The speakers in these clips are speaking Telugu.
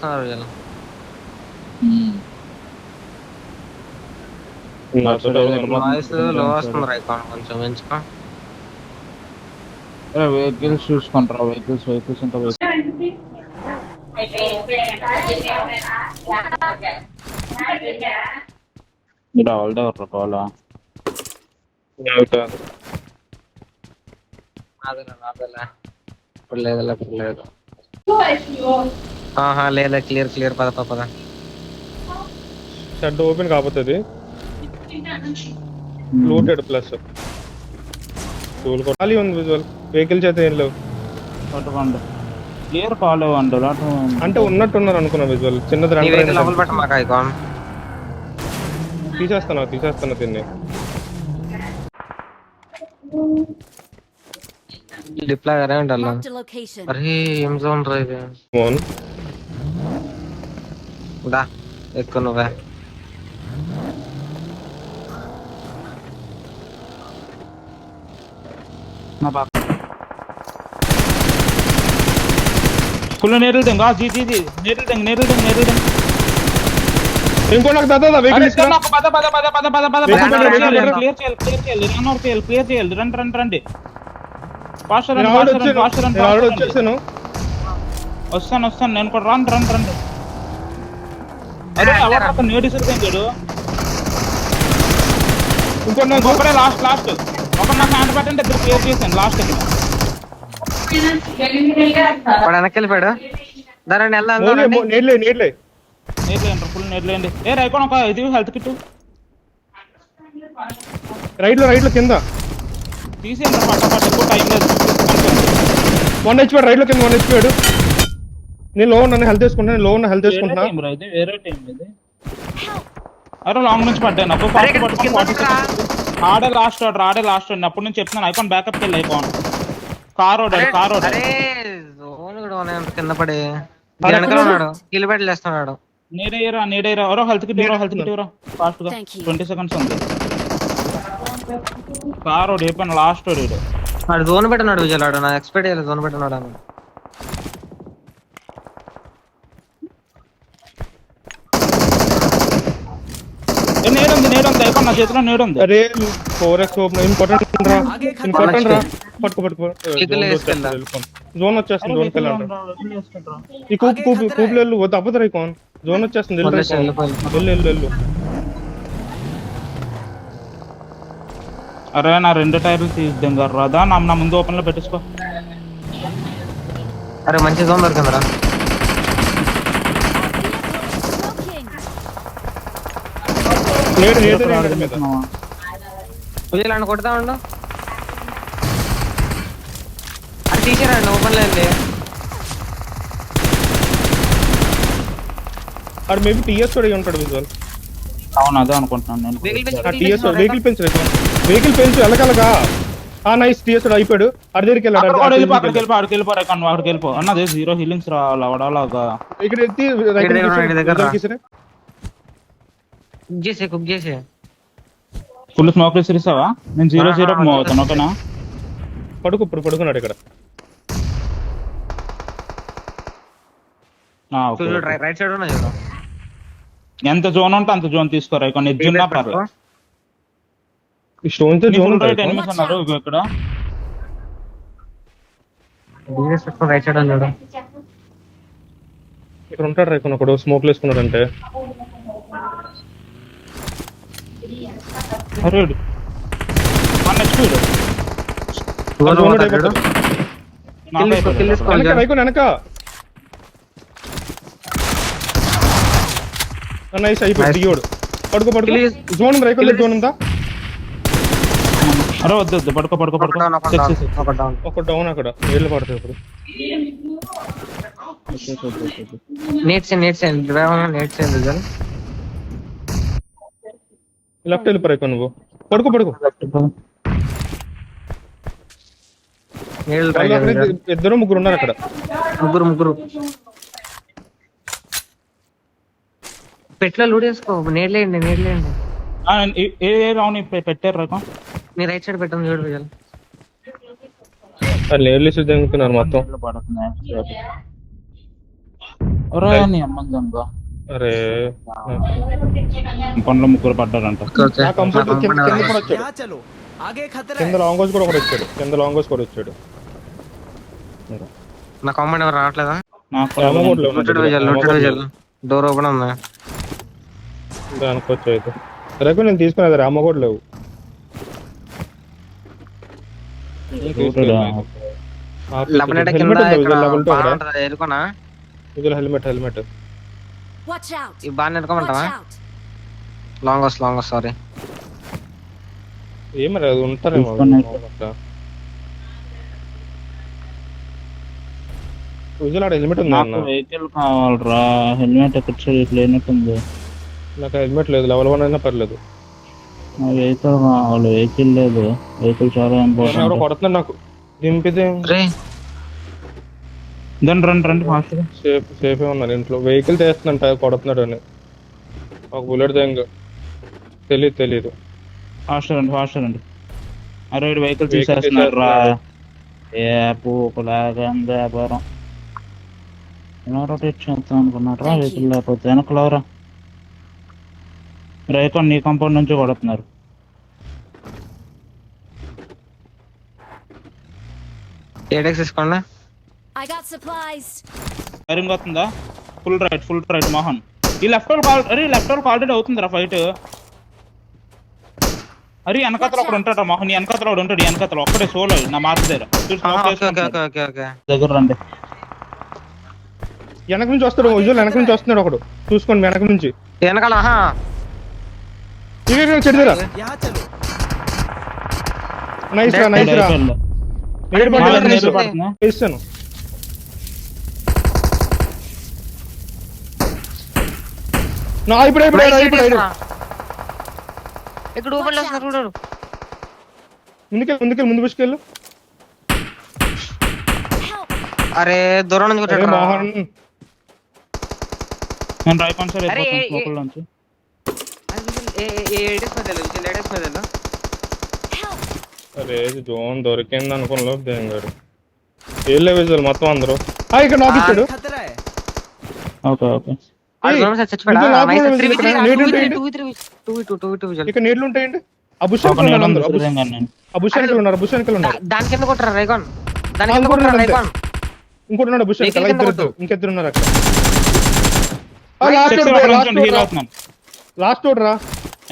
వస్తున్నారు వీళ్ళు. వాయిస్ లో వస్తుంది రైకాన్ కొంచెం పెంచుకో. వెహికల్స్ చూసుకుంటారా? వెహికల్స్ ఇంకా నాదేలే ఇప్పుడు లేదు. ఆహా లేదా క్లియర్ పద. షెడ్ ఓపెన్ కాకపోతుంది. లూటెడ్ ప్లస్ ఖాళీ ఉంది. విజువల్ వెహికల్ చేత ఏం లేవు. క్లియర్ కాలేవు అంటే ఉన్నట్టున్నారు అనుకున్నా. విజువల్ చిన్నది తీసేస్తాను దీన్ని. డిప్లాయ్ అరే ఉండాలి. అరే ఏం జోన్ రా ఇది. ఎక్కువ నువ్వే ఫుల్ నేరులు తెంగా నేరులు తెంగ ఇంకో నాకు దాదా వెహికల్ క్లియర్ చేయాలి. రండి వచ్చేసాను. వస్తాను నేను కూడా. రండి. అరే ఎవరు నేడు సరిపోయాడు. ఇంకొకరే లాస్ట్ ఒక నాకు హ్యాండ్ పెట్టండి. ఇద్దరు క్లియర్ చేశాను లాస్ట్. వెనక్కి వెళ్ళిపోయాడు. ఫుల్ నేర్లేండి. ఏ రైకోన్ ఒక ఇది హెల్త్ కిట్ రైట్ లో కింద తీసేయండి. పట్ట ఎక్కువ టైం లేదు. 1 HP రైట్ లో కింద 1 HP. నేను లో ఉన్న హెల్త్ చేసుకుంటున్నా. వేరే టైం ఇది. అరే లాంగ్ నుంచి పడ్డా నాకు. ఆడే లాస్ట్ అప్పటి నుంచి చెప్తున్నాను. ఐకాన్ బ్యాకప్ వెళ్ళి ఐకాన్ కార్ కింద పడి ఉన్నాడు. కిల్ పెట్టలేస్తున్నాడు. నీడయ్యరా ఎవరో హెల్త్ కిట్ ఫాస్ట్ గా 20 seconds ఉంది. కార్ అయిపోయిన లాస్ట్ వాడు జోన్ పెట్టినాడు. విజయలాడు నా ఎక్స్పెక్ట్ చేయాలి. జోన్ పెట్టినాడు అని. నేడుంది ఐకాన్ నా చేతిలో నేడుంది. అరే 4x ఇంపార్టెంట్ రా. పట్టుకో జోన్ వచ్చేస్తుంది. జోన్కి వెళ్ళండి. ఈ కూపులు వెళ్ళు. తప్పదు ఐకాన్. జోన్ వచ్చేస్తుంది. వెళ్ళు. అరే నా 2 టైర్లు తీద్దాం రాదా. నా ముందు ఓపెన్ లో పెట్టేసుకో. అరే మంచి జోన్ దొరికిందిరా. విజయలాండ్ కొడతా ఉండు. అది తీసారండి ఓపెన్ లో వెళ్ళి. అది మేబీ టీఎస్ కూడా ఉంటాడు. విజువల్ అవును అదే అనుకుంటున్నాను నేను. వెహికల్ పెంచు ఎలకలగా. నైస్ టీఎస్ అయిపోయాడు. అడి దగ్గరికి వెళ్ళిపో అన్నది 0 హీలింగ్స్ రావాలాగా. ఇక్కడ కుక్ చేసే ఫుల్ స్మోక్ విసిరిస్తావా? నేను 0-0 మూవ్ అవుతాను. ఓకేనా? పడుకున్నాడు ఇక్కడ. రైట్ సైడ్ ఉన్నా. ఎంత జోన్ ఉంటే అంత జోన్ తీసుకోరా. కొన్ని ఎడ్జున్నా పర్లేదు. ఎనిమిస్ అన్నారు ఇక్కడ. రైట్ సైడ్ ఉన్నాడు. ఇక్కడ ఉంటాడు రైకోన్. ఒకడు స్మోక్ వేసుకున్నాడంటే. వెనక నైస్ అయిపోయాడు. దిగోడు. పడుకో. జోన్ ఉంది. రైకోన్ జోన్ ఉందా? అరే వద్దు పడుకో. ఒక డౌన్ అక్కడ నీళ్ళు పడతాయి. ఇప్పుడు లెఫ్ట్ వెళ్ళిపోయి నువ్వు. పడుకో. ఇద్దరు ముగ్గురు ఉన్నారు అక్కడ. ముగ్గురు పెట్లో లూడేసుకో. నేర్లేండి. పెట్టారు రకం. మీ రైట్ సైడ్ పెట్టండి. చూడు విజయ్. నేర్లేసి జంగుతున్నారు మొత్తం. ఒరే నీ అమ్మ దొంగ. అరే పనులు ముగ్గురు పడ్డారంట. Okay okay. నా కంఫర్ట్ నా కింద కాంపౌండ్ కూడా వచ్చాడు. यहाँ चलो आगे खतरा కింద है। లాంగ్ హౌస్ కూడా ఒకడు వచ్చాడు. కింద లాంగ్ హౌస్ కూడా వచ్చాడు. నా కాంపౌండ్ ఎవరు రావట్లేదా? నాకు ఏమో కూడా లేవు నా లూటెడ్ దగ్గర. విజల్, ఏమో లూటెడ్ కూడా విజల్. లేవు. డోర్ ఓపెన్ ఉంది. దానికి వచ్చాయి. రేపు నేను తీసుకునేది రామ కూడా లేవు. లెబనెట్ కింద హెల్మెట్ ఉంది ఇక్కడ లెవెల్ 2 బాగా అక్కడ. ఉంటది, ఎరుకోనా? Visual helmet Watch out! ఈ బాగా Watch ఎరుకోమంటావా? out! Long house sorry. ఏమరా అది ఉంటారేమో తీసుకొని విజువల్ ఆడ హెల్మెట్ ఉంది నాకు అన్న. వెహికల్ కావాలరా. హెల్మెట్ ఎక్కడ లేనట్టుంది. నాకు హెల్మెట్ లేదు. లెవెల్ 1 అయినా పర్లేదు. నా వెహికల్ కావాలి. వెహికల్ లేదు. వెహికల్ చాలా ఎవరో ఇంపార్టెంట్. కొడుతున్నాడు నాకు. దింపితే రే దాన్ని రండి రండి ఫాస్ట్. సేఫే ఉన్నారు ఇంట్లో. వెహికల్ చేస్తుందంట కొడుతున్నాడు అని. ఒక బుల్లెట్ దేంగ తెలీదు. ఫాస్ట్ రండి. అరే వెహికల్ తీసేస్తున్నారు రా. ఏ పూకులాగా వ్యాపారం. ఎలా రొటేట్ చేస్తాం అనుకున్నారా? వెహికల్ లేకపోతే వెనకలవరా. రైకన్ నీ కంపౌండ్ నుంచి కొడుతున్నారు. ఏడెక్స్ తీసుకోండి. I got supplies. ఫైరింగ్ అవుతుందా? Full right Mohan. ఈ లెఫ్ట్ వాళ్ళకి ఆల్రెడీ అవుతుందిరా ఫైట్. అరే వెనకతలో ఒకడు ఉంటాడు మోహన్. నీ వెనకతలో ఒకడు ఉంటాడు. వెనకతలో ఒక్కడే సోలో నా మార్క్ దగ్గర. దగ్గర రండి. వెనక నుంచి వస్తాడు. విజువల్ వెనక నుంచి వస్తున్నాడు ఒకడు. చూసుకోండి వెనక నుంచి. వెనకాల చెడుదిరా. यहाँ चलो నైస్ రా. అయిపోయింది. నేడు నీళ్ళు పడుతుందా? ఇస్తాను. ఇప్పుడు ఇక్కడ ఓపెన్ చేస్తున్నారు చూడు. ముందు పుష్కెళ్ళు. Help! అరే దూరం నుంచి అరే కొట్టాడు రా. మోహన్ నేను రైకాన్ సార్ అరే, లోపల నుంచి. ఏడెక్స్ మీద వెళ్ళు. Help! అరే జోన్ దొరికింది అనుకున్నా దేంగాడు. ఏళ్ళే విజువల్ మొత్తం అందరూ. ఇక్కడ నాకు ఇచ్చాడు. खतरा है। ఓకే ఇక నీళ్లు ఉంటాయండి. ఆ బుష్ వెనకాల అందరూ. ఆ బుష్ వెనకాల ఉన్నారు. దాని కింద కొట్టరా రైకాన్. దాని కింద కొట్టరా రైకాన్. ఇంకోటి బుష్ వెనకాల వెహికల్ ఇంకిద్దరు ఉన్నారు అక్కడ. లాస్ట్ రా.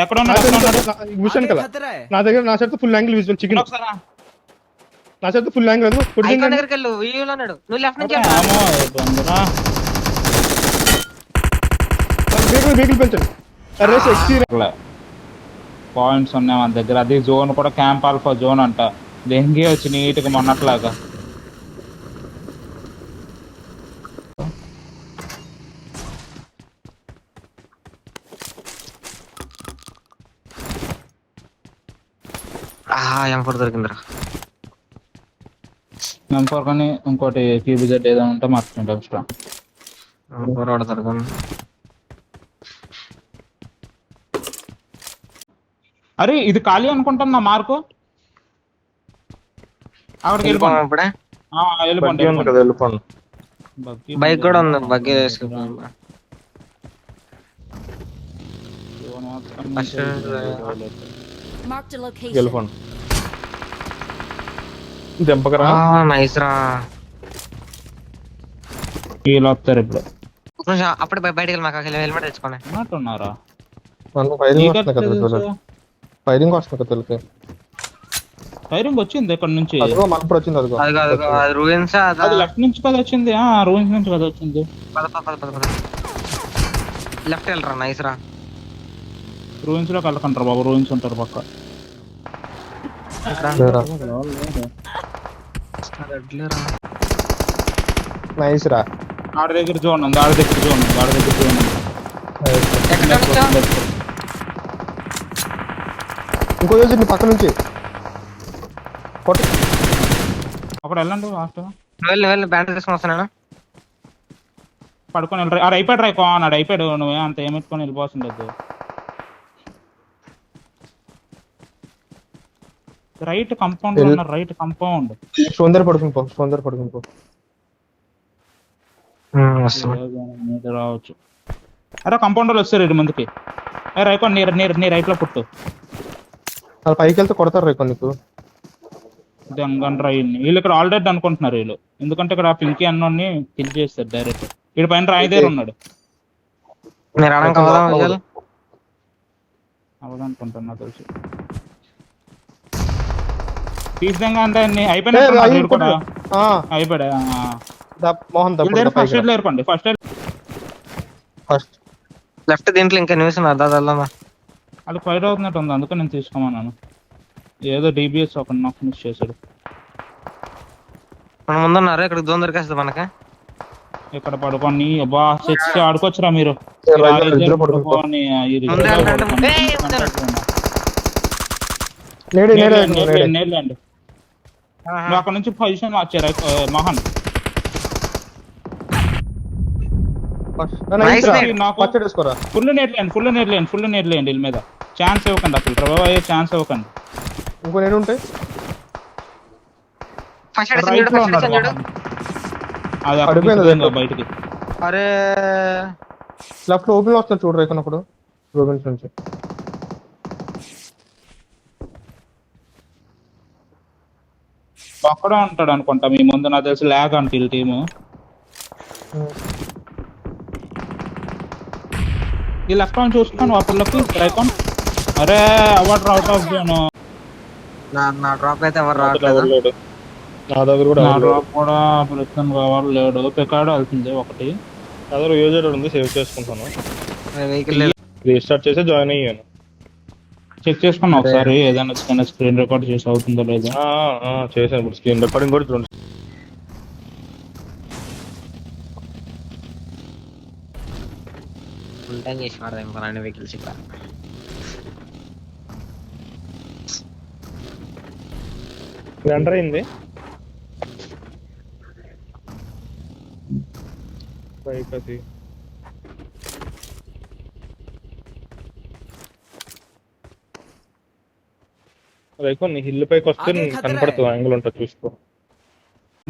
ఎక్కడ ఉన్నాడు? బుష్ आगे వెనకాల खतरा है। నా దగ్గర. నా చేత ఫుల్ యాంగిల్ విజువల్ చికెన్. ఒకసారి నా చేత ఫుల్ యాంగిల్ ఐకాన్ దగ్గరికి వెళ్ళు. వీడియోలో ఉన్నాడు. నువ్వు లెఫ్ట్ నుంచి వెహికల్ పెంచండి. పాయింట్స్ ఉన్నాయి మన దగ్గర. అది జోన్ కూడా క్యాంప్ ఆల్ఫా జోన్ అంట. దెంగి వచ్చి నీట్ గా మొన్నట్లాగా. M4 దొరికిందిరా. M4 కానీ ఇంకోటి క్యూబిజెడ్ ఏదో ఉంటే మార్చుకుంటాం. దొరకదు. అరే ఇది ఖాళీ అనుకుంటాం నా మార్కు. అక్కడికి వెళ్ళిపోండి. ఇప్పుడే వెళ్ళిపోండి. బైక్ కూడా ఉంది. Buggy Marked a location. వెళ్ళిపోండి. దెంపకరా. నైస్ రా. వీళ్ళు వస్తారు ఇప్పుడు. అప్పుడు బయటకి వెళ్ళి మాకు హెల్మెట్ తెచ్చుకోండి. ఉన్నట్టున్నారా? ఫైరింగ్ వస్తుంది కదా తెలుసు. ఫైరింగ్ వచ్చింది ఇక్కడ నుంచి. మనప్పుడు వచ్చింది. అది రూయిన్స్. అది లెఫ్ట్ నుంచి కదా వచ్చింది. రూయిన్స్ నుంచి కదా వచ్చింది. లెఫ్ట్ వెళ్ళరా. నైస్ రా. రూయిన్స్ లో కలకంటారు బాబు. రూయిన్స్ ఉంటారు పక్క. నైస్ రా. ఆడ దగ్గర జోన్ ఉంది. ఇంకో రోజు పక్క నుంచి అక్కడ వెళ్ళండి. ఫాస్ట్ వెళ్ళి బ్యాండ్ తీసుకొని వస్తాను. పడుకొని వెళ్ళరు. ఆడు అయిపోయాడు రా. అన్నాడు అయిపోయాడు. నువ్వే అంత ఏమెట్టుకొని వెళ్ళిపోతుండదు. Right compound right compound. సోందర పడుకుని పో. వస్తున్నా. మీద రావచ్చు. అరే కాంపౌండ్ వాళ్ళు వస్తారు ఇటు ముందుకి. రైకోన్ నీ రైట్ లో పుట్టు వాళ్ళు పైకి వెళ్తే కొడతారు రేపు నీకు. దెంగండ్రా వీళ్ళు ఇక్కడ ఆల్రెడీ అనుకుంటున్నారు వీళ్ళు, ఎందుకంటే ఇక్కడ పింకీ అన్నోని కిల్ చేస్తారు డైరెక్ట్. వీడి పైన రాయిదేరు ఉన్నాడు. మీరు అడగ అవదనుకుంటాను నాకు తెలిసి. తీసిదంగా అంటే అయిపోయినా అయిపోయా. మోహన్ ఫస్ట్ ఎయిడ్ లేరుకోండి. ఫస్ట్ లెఫ్ట్ దీంట్లో ఇంకా న్యూస్ అదా అది ఫైర్ అవుతున్నట్టు ఉంది, అందుకే నేను తీసుకోమన్నాను. ఏదో డిబిఎస్ ఒక నాక్ మిస్ చేశాడు. మన ముందున్నారు, ఇక్కడ దూరం దొరికేస్తుంది మనకి. ఇక్కడ పడుకొని బా సెక్స్ ఆడుకోవచ్చురా మీరు. పడుకొని నేర్లేండి. అక్కడ నుంచి పొజిషన్ మార్చారు మోహన్. ఫుల్ నేర్లేండి వీళ్ళ మీద. ఛాన్స్ ఇవ్వకండి అసలు, ప్రభావ అయ్యే ఛాన్స్ ఇవ్వకండి. ఇంకో నేను ఉంటాయి అది బయటికి. అరే లెఫ్ట్ ఓపెన్ లో వస్తాను చూడు రేకున్నప్పుడు రూబెన్స్ నుంచి. అక్కడ ఉంటాడు అనుకుంటా మీ ముందు, నాకు తెలిసి ల్యాగ్ అంటే వీళ్ళ టీము. ఈ లెఫ్ట్ ఆన్ చూసుకొని వాపర్లోకి రైకాన్. అరే అవార్డ్ అవుట్ ఆఫ్ జోన్. నా డ్రాప్ అయితే ఎవరు రావట్లేదు. నా దగ్గర కూడా డ్రాప్ కూడా ప్రస్తుతం కావాలి లేడు. పికాడు వెళ్తుంది ఒకటి. నా దగ్గర యూజర్ ఉంది, సేవ్ చేసుకుంటాను. వెహికల్ రీస్టార్ట్ చేసి జాయిన్ అయ్యాను. చెక్ చేసుకున్నా ఒకసారి ఏదైనా స్క్రీన్ రికార్డ్ చేసి అవుతుందో లేదో. చేశాను ఇప్పుడు స్క్రీన్ రికార్డింగ్ కూడా చూడండి. ఫుల్ చేసి వాడదాం అన్ని వెహికల్స్ ఇక్కడ. ఎంటర్ అయింది బైక్ అది. రైకోన్ నీ హిల్ పైకి వస్తే కనపడుతుంది, యాంగిల్ ఉంటుంది చూసుకో.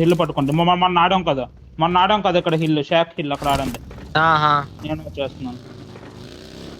హిల్ పట్టుకోండి. మన ఆడాం కదా ఇక్కడ హిల్, షాక్ హిల్ అక్కడ ఆడండి. నేను వచ్చేస్తున్నాను.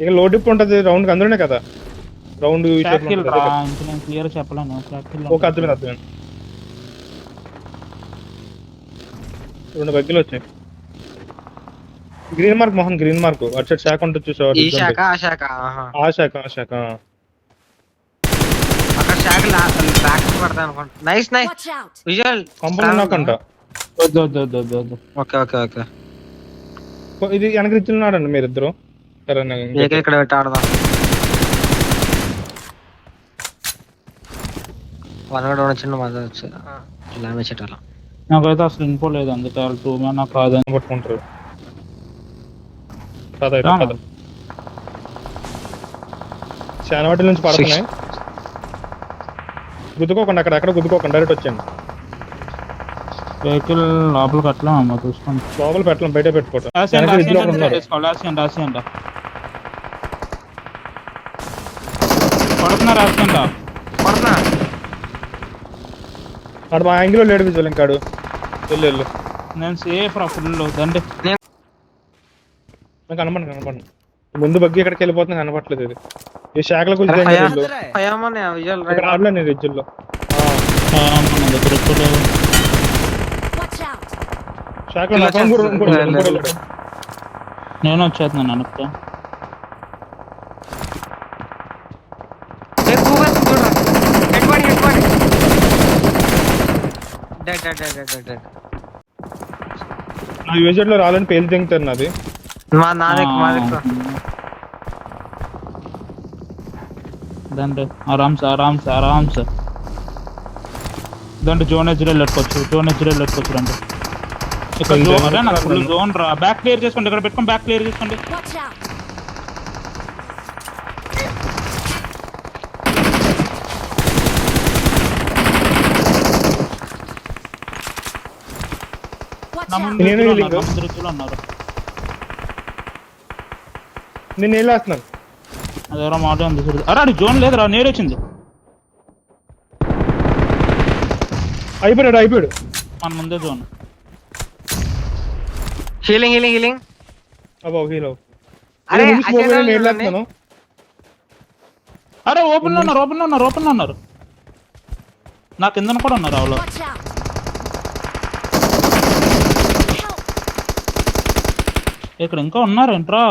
ఇక లో డిప్ ఉంటది రౌండ్ కి అందులోనే కదా రౌండ్. క్లియర్ చెప్పలేను. ఒక అర్థమైంది. రెండు బగ్గీలు వచ్చాయి. Green mark Mohan, green mark అటు సైడ్ శాఖ ఉంటుంది చూసావా? ఆ శాఖ అక్కడ శాఖ బ్యాక్ పడతా అనుకుంటా. నైస్ విజువల్ కాంపౌండ్ నాక్ అంట. ఓకే ఇది వెనక రిచ్చున్నాడండి మీరిద్దరు. ఇక్కడ పెట్టి ఆడదాం. వన్ కూడా చిన్న మజా వచ్చేది చెట్ల. నాకైతే అసలు ఇన్పోలేదు, అందుకే వాళ్ళు 2 మ్యాన్ కాదని పట్టుకుంటారు. శానవాటి నుంచి పడుతున్నాయి. గుద్దుకోకండి, అక్కడ గుద్దుకోకండి, డైరెక్ట్ వచ్చాను. వెహికల్ లోపలికి అట్లా అమ్మ చూసుకోండి. లోపల పెట్టలేం, బయట పెట్టుకోవటం. పడుతున్నా అక్కడ మా యాంగిల్ లేడు విజువల్ ఇంకాడు. వెళ్ళు నేను సేఫ్ రా ఫుల్ దండి. కనపడండి ముందు బగ్గి ఎక్కడికి వెళ్ళిపోతున్నా కనపట్లేదు. ఇది ఈ శాఖల గురించి రావట్లేదు నేను రిజ్జుల్లో. నేను వచ్చేస్తున్నాను అనుకో. నా యూజర్ లో రాలని పేలు తింగుతారు నాది. దండి ఆరామ్స్ దండి. జోన్ ఎజ్రేల్ లెట్టుకోవచ్చు రండి. ఇక్కడ జోన్ రా. బ్యాక్ క్లియర్ చేసుకోండి, ఇక్కడ పెట్టుకోండి. బ్యాక్ క్లియర్ చేసుకోండి. నేను వెళ్ళేస్తున్నాను. అదేరా మాట ఉంది. అరే జోన్ లేదురా, నేడు వచ్చింది. అయిపోయాడు మన ముందే జోన్. హీలింగ్ అబ్బో హీలో అరే నేర్లేస్తున్నాను. అరే ఓపెన్ లో ఉన్నారు నా కింద కూడా ఉన్నారు అవలో. Watch out! Help! ఇక్కడ ఇంకా ఉన్నారు ఏంట్రా?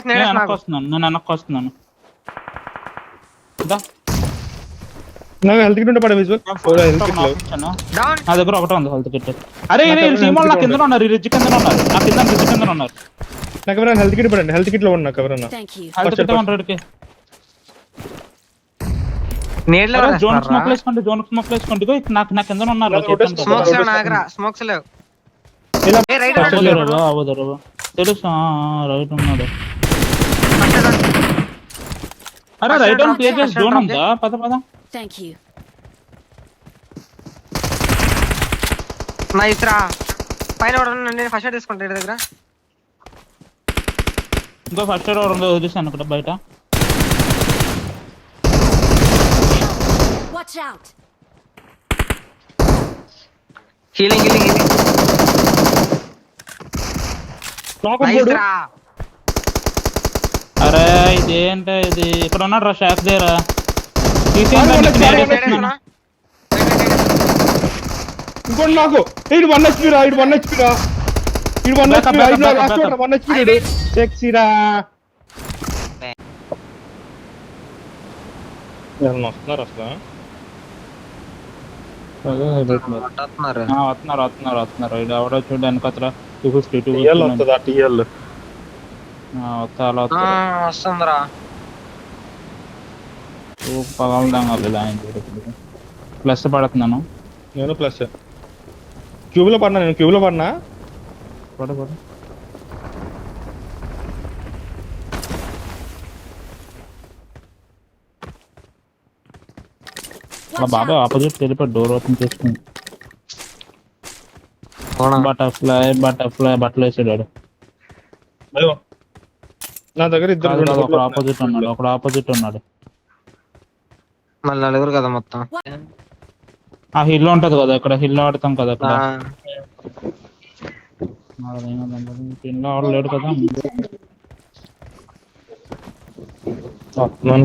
నేను వెనక్కి వస్తున్నాను దా. నాకు హెల్త్ కిట్ ఉంటే పడే విజువల్ హెల్త్ కిట్ లేవు. డౌన్. నా దగ్గర ఒకటే ఉంది హెల్త్ కిట్. అరే సీమాల్ నా కింద ఉన్నారు, ఈ రిడ్జ్ కింద ఉన్నారు, నా కింద రిడ్జ్ కింద ఉన్నారు. నాకు ఎవరైనా హెల్త్ కిట్ పడండి, హెల్త్ కిట్ లో ఉన్నా ఎవరైనా. Thank you. హెల్త్ కిట్ 100కి. నీళ్ళలో జోన్ స్మోక్ వేసుకోండి ఇగో నాకు నా కింద ఉన్నారు. స్మోక్స్ లేవు. ఇలా ఏ రైట్ అవదరు తెలుసా రైట్ ఉన్నాడు. అరే రైట్ ఆన్ క్లియర్ చేసి జోన్ ఉందా? పద Thank you. నైస్ రా. పైన నేను ఫస్ట్ ఎయిడ్ తీసుకుంటా దగ్గర. ఇంకో ఫస్ట్ ఎయిడ్ ఉందో వదిలేసాను ఇక్కడ బయట. Watch out! హీలింగ్ నైస్ రా. అరే ఇదేంటే ఇది ఇక్కడ ఉన్నాడు రా షాక్ దగ్గర. ఇంకోటి నాకు ఇటు 1 HP రా, ఇటు 1 HP రా, ఇటు 1 HP రా, 1 HP సెక్సీ రా. వస్తున్నారు అసలు వస్తున్నారు ఇది ఎవడో చూడడానికి అతను 250 వస్తుందా టీఎల్ వస్తుందిరా. ప్లస్ పడుతున్నాను నేను ప్లస్ క్యూబ్ లో పడినా, నేను క్యూబ్ లో పడినా. పడు మా బాబాయ్ ఆపోజిట్ వెళ్ళిపోయి డోర్ ఓపెన్ చేసుకుంది. బటర్ఫ్లై బట్టలు వేసాడు. నా దగ్గర ఇద్దరు ఒకడు ఆపోజిట్ ఉన్నాడు. మళ్ళీ నలుగురు కదా మొత్తం. ఆ హిల్ ఉంటది కదా, ఇక్కడ హిల్ ఆడతాం కదా, అక్కడ హిల్ ఆడలేడు కదా.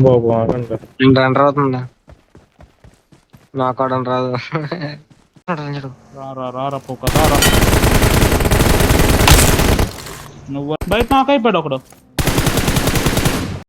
బాబు రన్ అవుతుందా? నాకు రాదు. రా పోక నువ్వు బయట నాకు అయిపోయాడు ఒకడు.